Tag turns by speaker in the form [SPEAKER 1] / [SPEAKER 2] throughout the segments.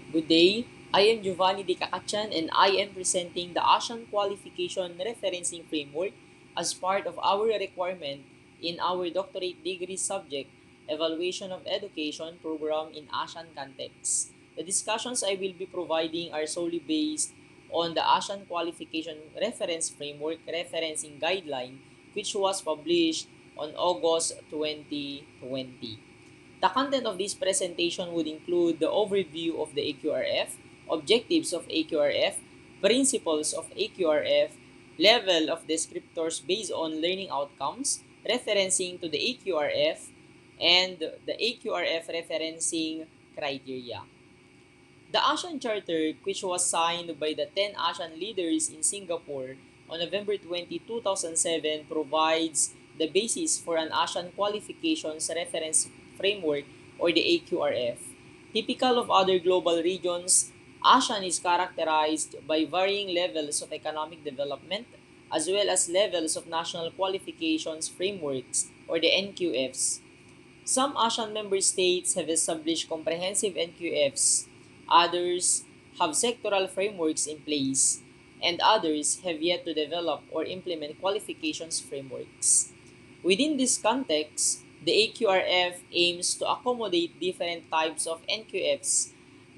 [SPEAKER 1] Good day, I am Giovanni De Cacachan and I am presenting the Asean Qualification Referencing Framework as part of our requirement in our doctorate degree subject, Evaluation of Education program in Asean context. The discussions I will be providing are solely based on the Asean Qualification Reference Framework Referencing Guideline which was published on August 2020. The content of this presentation would include the overview of the AQRF, objectives of AQRF, principles of AQRF, level of descriptors based on learning outcomes, referencing to the AQRF, and the AQRF referencing criteria. The ASEAN Charter, which was signed by the 10 ASEAN leaders in Singapore on November 20, 2007, provides the basis for an ASEAN Qualifications Reference Framework or the AQRF. Typical of other global regions, ASEAN is characterized by varying levels of economic development as well as levels of national qualifications frameworks or the NQFs. Some ASEAN member states have established comprehensive NQFs, others have sectoral frameworks in place, and others have yet to develop or implement qualifications frameworks. Within this context, the AQRF aims to accommodate different types of NQFs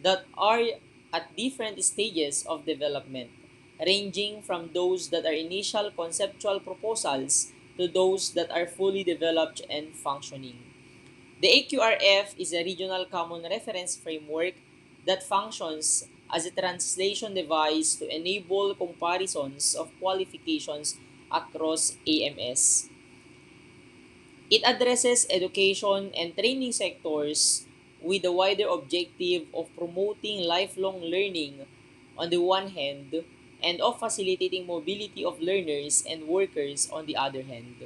[SPEAKER 1] that are at different stages of development, ranging from those that are initial conceptual proposals to those that are fully developed and functioning. The AQRF is a regional common reference framework that functions as a translation device to enable comparisons of qualifications across AMS. It addresses education and training sectors with the wider objective of promoting lifelong learning on the one hand and of facilitating mobility of learners and workers on the other hand.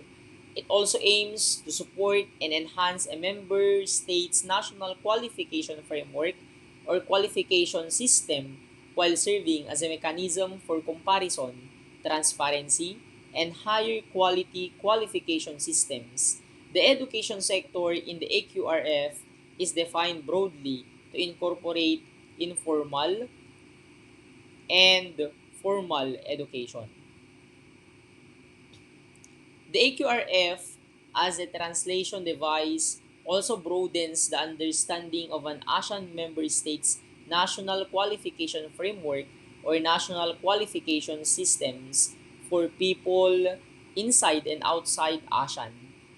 [SPEAKER 1] It also aims to support and enhance a member state's national qualification framework or qualification system while serving as a mechanism for comparison, transparency, and higher quality qualification systems. The education sector in the AQRF is defined broadly to incorporate informal and formal education. The AQRF as a translation device also broadens the understanding of an ASEAN member state's national qualification framework or national qualification systems for people inside and outside ASEAN.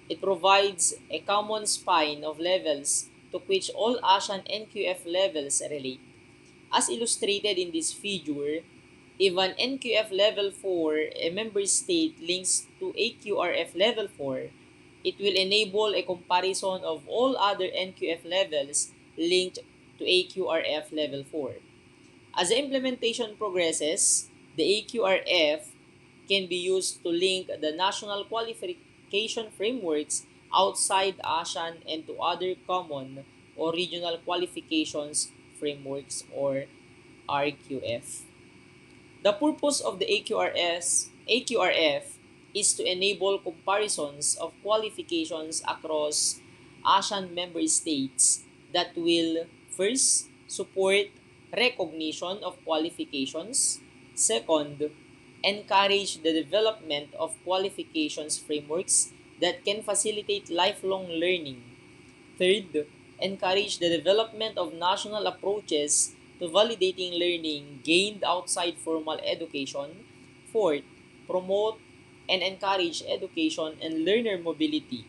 [SPEAKER 1] It provides a common spine of levels to which all ASEAN NQF levels relate. As illustrated in this figure, if an NQF level 4, a member state links to AQRF level 4, it will enable a comparison of all other NQF levels linked to AQRF level 4. As the implementation progresses, the AQRF can be used to link the national qualification frameworks outside ASEAN and to other common or regional qualifications frameworks or RQF. The purpose of the AQRF is to enable comparisons of qualifications across ASEAN member states that will first support recognition of qualifications, second, encourage the development of qualifications frameworks that can facilitate lifelong learning, third, encourage the development of national approaches to validating learning gained outside formal education. Fourth, promote and encourage education and learner mobility.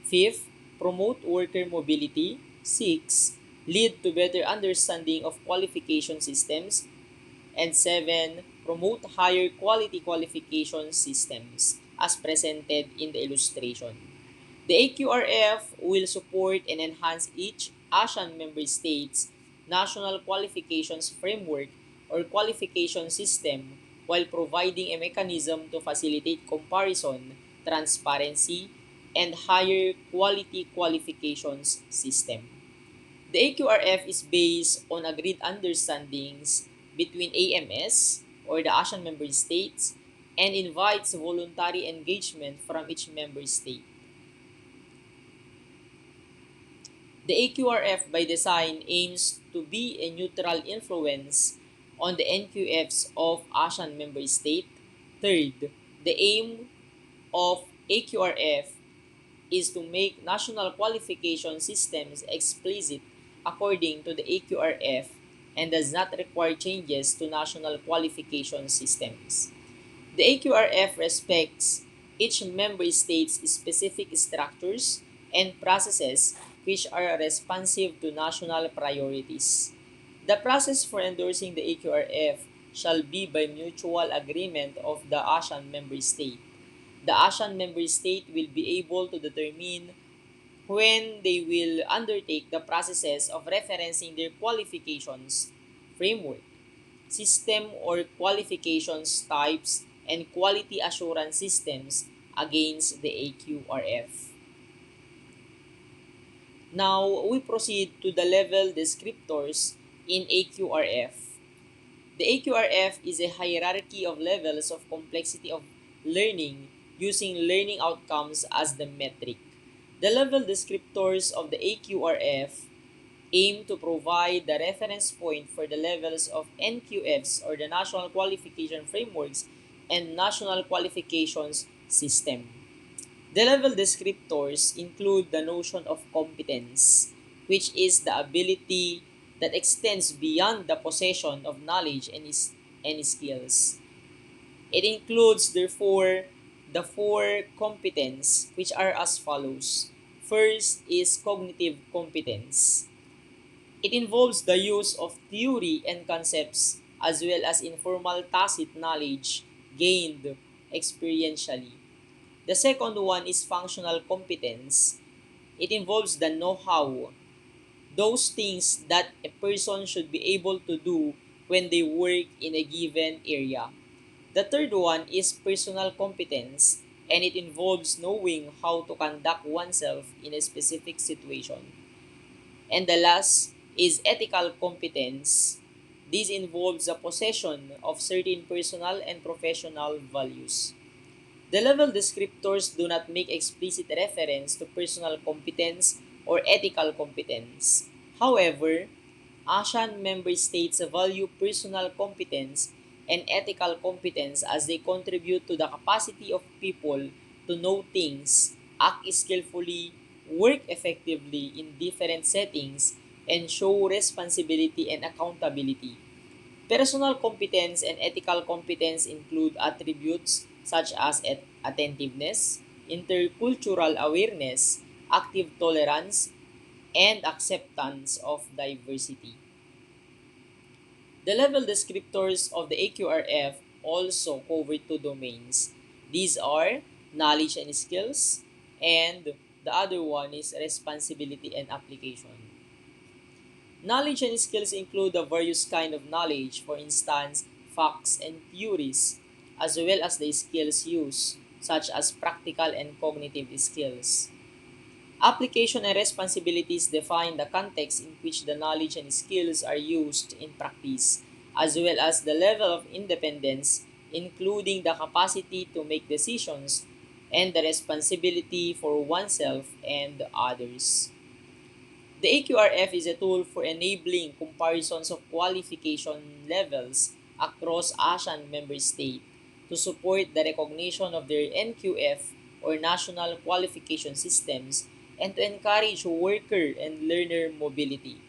[SPEAKER 1] Fifth, promote worker mobility. Six, lead to better understanding of qualification systems. And seven, promote higher quality qualification systems as presented in the illustration. The AQRF will support and enhance each ASEAN member state's national qualifications framework or qualification system while providing a mechanism to facilitate comparison, transparency, and higher quality qualifications system. The AQRF is based on agreed understandings between AMS or the ASEAN member states and invites voluntary engagement from each member state. The AQRF by design aims to be a neutral influence on the NQFs of ASEAN member state. Third, the aim of AQRF is to make national qualification systems explicit according to the AQRF and does not require changes to national qualification systems. The AQRF respects each member state's specific structures and processes which are responsive to national priorities. The process for endorsing the AQRF shall be by mutual agreement of the ASEAN member state. The ASEAN member state will be able to determine when they will undertake the processes of referencing their qualifications framework, system or qualifications types, and quality assurance systems against the AQRF. Now, we proceed to the level descriptors in AQRF. The AQRF is a hierarchy of levels of complexity of learning using learning outcomes as the metric. The level descriptors of the AQRF aim to provide the reference point for the levels of NQFs or the National Qualification Frameworks and National Qualifications System. The level descriptors include the notion of competence, which is the ability that extends beyond the possession of knowledge and skills. It includes, therefore, the four competence, which are as follows. First is cognitive competence. It involves the use of theory and concepts as well as informal tacit knowledge gained experientially. The second one is functional competence. It involves the know-how, those things that a person should be able to do when they work in a given area. The third one is personal competence, and it involves knowing how to conduct oneself in a specific situation. And the last is ethical competence. This involves the possession of certain personal and professional values. The level descriptors do not make explicit reference to personal competence or ethical competence. However, ASEAN member states value personal competence and ethical competence as they contribute to the capacity of people to know things, act skillfully, work effectively in different settings, and show responsibility and accountability. Personal competence and ethical competence include attributes such as attentiveness, intercultural awareness, active tolerance, and acceptance of diversity. The level descriptors of the AQRF also cover two domains. These are knowledge and skills, and the other one is responsibility and application. Knowledge and skills include the various kind of knowledge, for instance, facts and theories, as well as the skills used, such as practical and cognitive skills. Application and responsibilities define the context in which the knowledge and skills are used in practice, as well as the level of independence, including the capacity to make decisions and the responsibility for oneself and others. The AQRF is a tool for enabling comparisons of qualification levels across ASEAN member states to support the recognition of their NQF or national qualification systems and to encourage worker and learner mobility.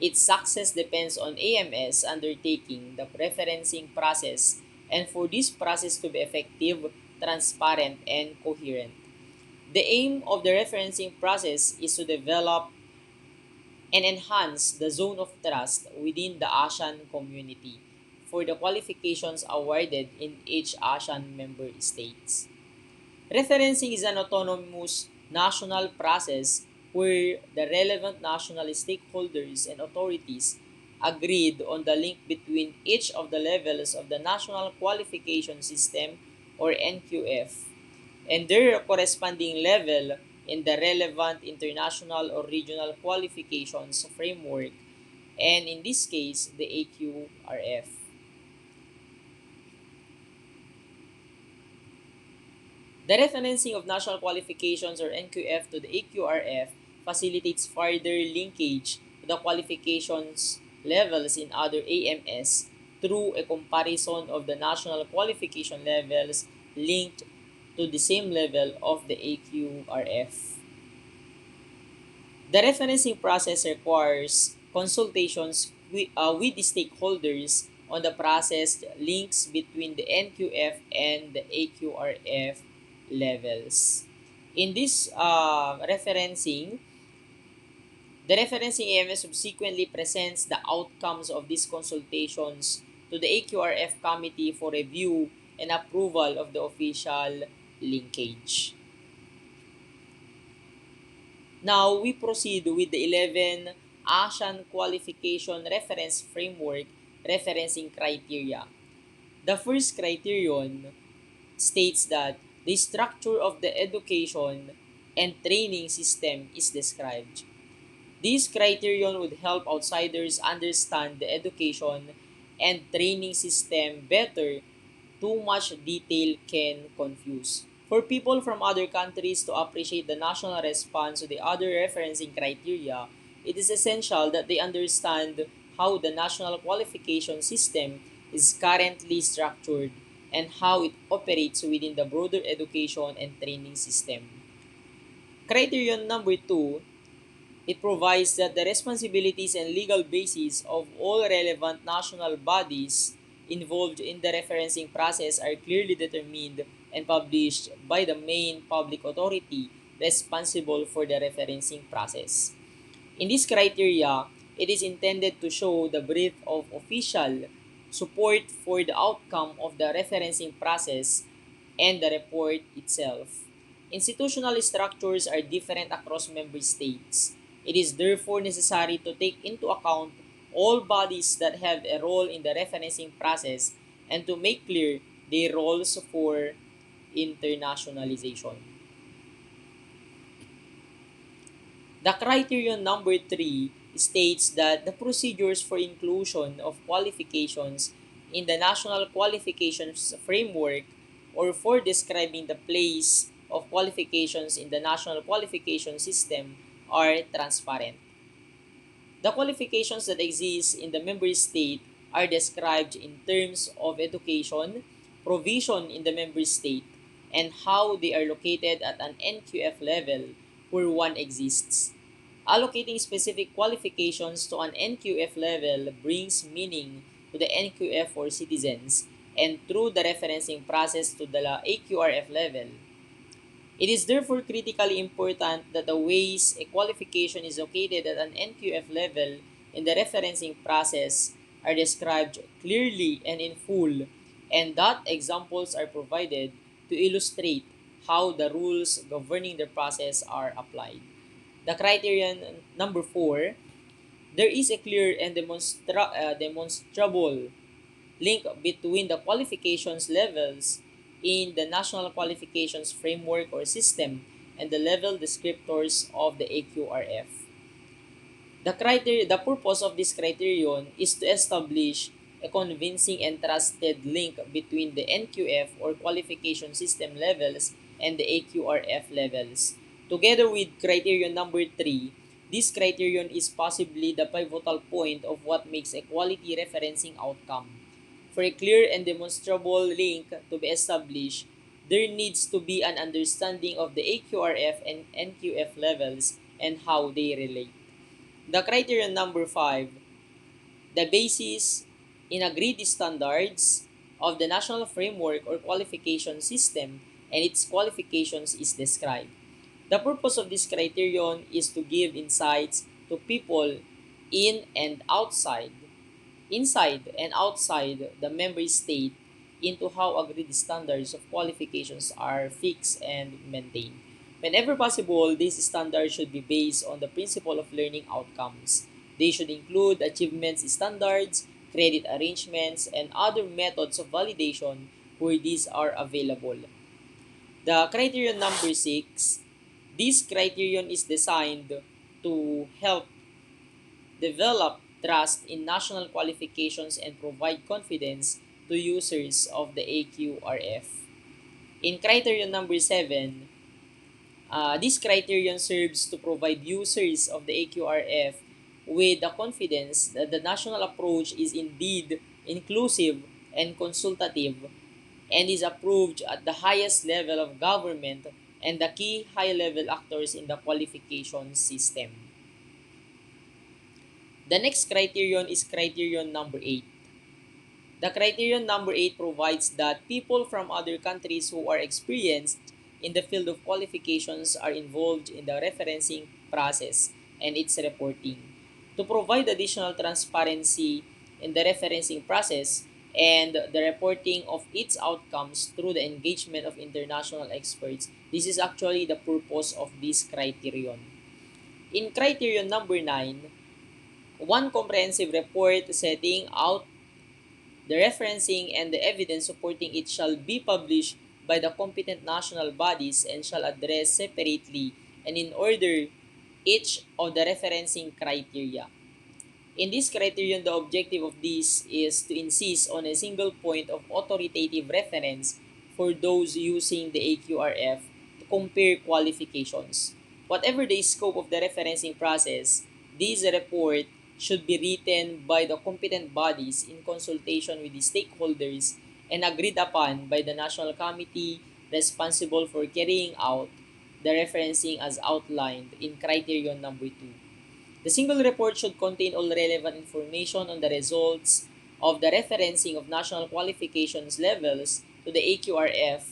[SPEAKER 1] Its success depends on AMS undertaking the preferencing process and for this process to be effective, transparent, and coherent. The aim of the referencing process is to develop and enhance the zone of trust within the ASEAN community for the qualifications awarded in each ASEAN member states. Referencing is an autonomous national process where the relevant national stakeholders and authorities agreed on the link between each of the levels of the National Qualification System or NQF and their corresponding level in the relevant international or regional qualifications framework, and in this case, the AQRF. The referencing of national qualifications or NQF to the AQRF facilitates further linkage to the qualifications levels in other AMS through a comparison of the national qualification levels linked to the same level of the AQRF. The referencing process requires consultations with the stakeholders on the process links between the NQF and the AQRF levels. In this the referencing AMS subsequently presents the outcomes of these consultations to the AQRF committee for review and approval of the official linkage. Now, we proceed with the 11 Asean Qualification Reference Framework referencing criteria. The first criterion states that the structure of the education and training system is described. This criterion would help outsiders understand the education and training system better. Too much detail can confuse. For people from other countries to appreciate the national response to the other referencing criteria, it is essential that they understand how the national qualification system is currently structured and how it operates within the broader education and training system. Criterion number 2, it provides that the responsibilities and legal basis of all relevant national bodies involved in the referencing process are clearly determined and published by the main public authority responsible for the referencing process. In this criteria, it is intended to show the breadth of official support for the outcome of the referencing process and the report itself. Institutional structures are different across member states. It is therefore necessary to take into account all bodies that have a role in the referencing process and to make clear their roles for internationalization. The criterion number 3 states that the procedures for inclusion of qualifications in the national qualifications framework or for describing the place of qualifications in the national qualification system are transparent. The qualifications that exist in the member state are described in terms of education, provision in the member state, and how they are located at an NQF level where one exists. Allocating specific qualifications to an NQF level brings meaning to the NQF for citizens and through the referencing process to the AQRF level. It is therefore critically important that the ways a qualification is located at an NQF level in the referencing process are described clearly and in full, and that examples are provided to illustrate how the rules governing the process are applied. The criterion number 4, there is a clear and demonstrable link between the qualifications levels in the national qualifications framework or system and the level descriptors of the AQRF. The purpose of this criterion is to establish a convincing and trusted link between the NQF or qualification system levels and the AQRF levels. Together with criterion number 3, this criterion is possibly the pivotal point of what makes a quality referencing outcome. For a clear and demonstrable link to be established, there needs to be an understanding of the AQRF and NQF levels and how they relate. The criterion number 5, the basis in agreed standards of the national framework or qualification system and its qualifications is described. The purpose of this criterion is to give insights to people in and outside inside and outside the member state into how agreed standards of qualifications are fixed and maintained. Whenever possible, these standards should be based on the principle of learning outcomes. They should include achievements standards, credit arrangements, and other methods of validation where these are available. The criterion number 6, this criterion is designed to help develop trust in national qualifications and provide confidence to users of the AQRF. In criterion number 7, This criterion serves to provide users of the AQRF with the confidence that the national approach is indeed inclusive and consultative and is approved at the highest level of government and the key high-level actors in the qualification system. The next criterion is criterion number 8. The criterion number 8 provides that people from other countries who are experienced in the field of qualifications are involved in the referencing process and its reporting. To provide additional transparency in the referencing process and the reporting of its outcomes through the engagement of international experts, this is actually the purpose of this criterion. In criterion number 9, one comprehensive report setting out the referencing and the evidence supporting it shall be published by the competent national bodies and shall address separately and in order each of the referencing criteria. In this criterion, the objective of this is to insist on a single point of authoritative reference for those using the AQRF to compare qualifications. Whatever the scope of the referencing process, this report should be written by the competent bodies in consultation with the stakeholders and agreed upon by the national committee responsible for carrying out the referencing as outlined in criterion number 2. The single report should contain all relevant information on the results of the referencing of national qualifications levels to the AQRF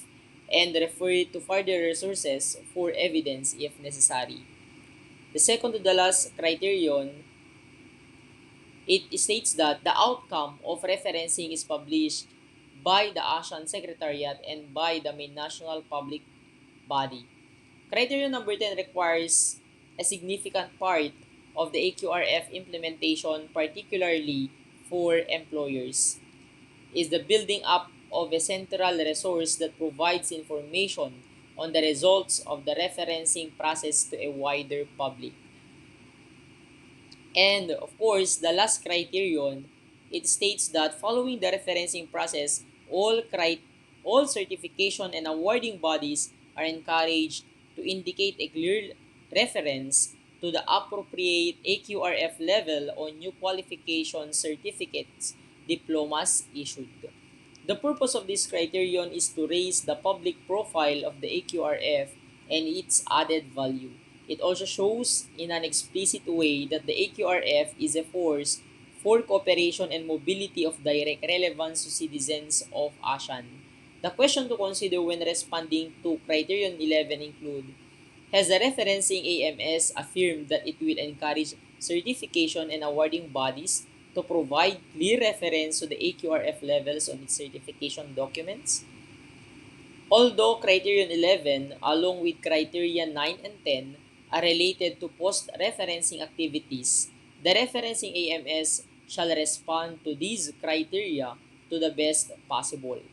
[SPEAKER 1] and refer to further resources for evidence if necessary. The second to the last criterion, it states that the outcome of referencing is published by the Asean Secretariat and by the main national public body. Criterion number 10 requires a significant part of the AQRF implementation, particularly for employers, is the building up of a central resource that provides information on the results of the referencing process to a wider public. And of course, the last criterion, it states that following the referencing process, all certification and awarding bodies are encouraged to indicate a clear reference to the appropriate AQRF level on new qualification certificates, diplomas issued. The purpose of this criterion is to raise the public profile of the AQRF and its added value. It also shows in an explicit way that the AQRF is a force for cooperation and mobility of direct relevance to citizens of ASEAN. The question to consider when responding to criterion 11 include: has the referencing AMS affirmed that it will encourage certification and awarding bodies to provide clear reference to the AQRF levels on its certification documents? Although Criterion 11, along with Criteria 9 and 10, are related to post-referencing activities, the referencing AMS shall respond to these criteria to the best possible.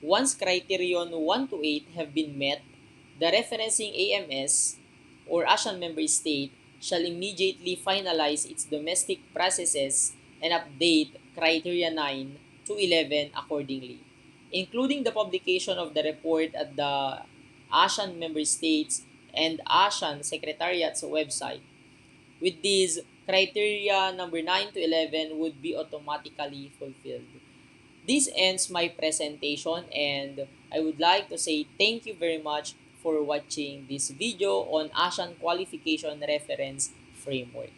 [SPEAKER 1] Once Criterion 1 to 8 have been met, the referencing AMS or ASEAN member state shall immediately finalize its domestic processes and update Criteria 9 to 11 accordingly, including the publication of the report at the ASEAN member states and ASEAN Secretariat's website. With these, criteria number 9 to 11 would be automatically fulfilled. This ends my presentation and I would like to say thank you very much for watching this video on ASEAN Qualification Reference Framework.